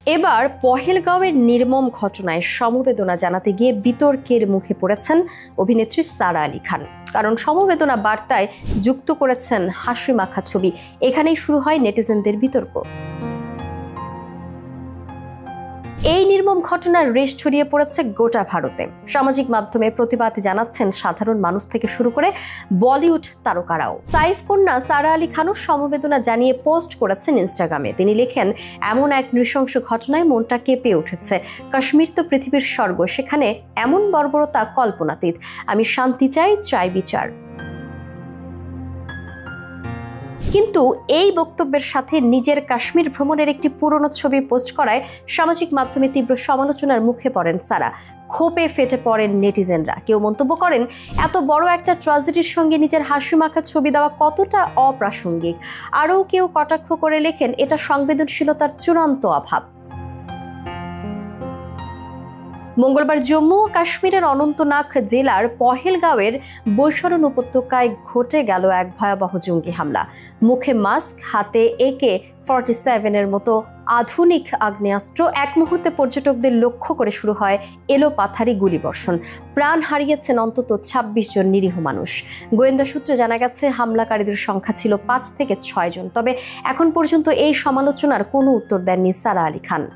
এবার পহেলগাঁওয়ের নির্মম ঘটনায় সমবেদনা জানাতে গিয়ে বিতর্কের মুখে পড়েছেন অভিনেত্রী সারা আলী খান। কারণ সমবেদনা বার্তায় যুক্ত করেছেন হাসি মাখা ছবি। এখানেই শুরু হয় নেটিজেনদের বিতর্ক। এই নির্মম ঘটনার রেশ ছড়িয়ে পড়েছে গোটা ভারতে। সামাজিক মাধ্যমে প্রতিবাদ জানাচ্ছেন সাধারণ মানুষ থেকে শুরু করে বলিউড তারকারাও। সাইফ কন্যা সারা আলী খানও সমবেদনা জানিয়ে পোস্ট করেছেন ইনস্টাগ্রামে। তিনি লেখেন, এমন এক নৃশংস ঘটনায় মনটা কেঁপে উঠেছে। কাশ্মীর তো পৃথিবীর স্বর্গ, সেখানে এমন বর্বরতা কল্পনাতীত। আমি শান্তি চাই, চাই বিচার। কিন্তু এই বক্তব্যের সাথে নিজের কাশ্মীর ভ্রমণের একটি পুরনো ছবি পোস্ট করায় সামাজিক মাধ্যমে তীব্র সমালোচনার মুখে পড়েন সারা। ক্ষোভে ফেটে পড়েন নেটিজেনরা। কেউ মন্তব্য করেন, এত বড় একটা ট্র্যাজেডির সঙ্গে নিজের হাসি মাখা ছবি দেওয়া কতটা অপ্রাসঙ্গিক। আরও কেউ কটাক্ষ করে লেখেন, এটা সংবেদনশীলতার চূড়ান্ত অভাব। মঙ্গলবার জম্মু ও কাশ্মীরের অনন্তনাগ জেলার পহেলগাঁওয়ের বৈশরণ উপত্যকায় ঘটে গেল এক ভয়াবহ জঙ্গি হামলা। মুখে মাস্ক, হাতে AK-47 মতো আধুনিক আগ্নেয়াস্ত্র। এক মুহূর্তে পর্যটকদের লক্ষ্য করে শুরু হয় এলোপাথারি গুলিবর্ষণ। প্রাণ হারিয়েছেন অন্তত 26 জন নিরীহ মানুষ। গোয়েন্দা সূত্রে জানা গেছে, হামলাকারীদের সংখ্যা ছিল 5 থেকে 6 জন। তবে এখন পর্যন্ত এই সমালোচনার কোনো উত্তর দেননি সারা আলী খান।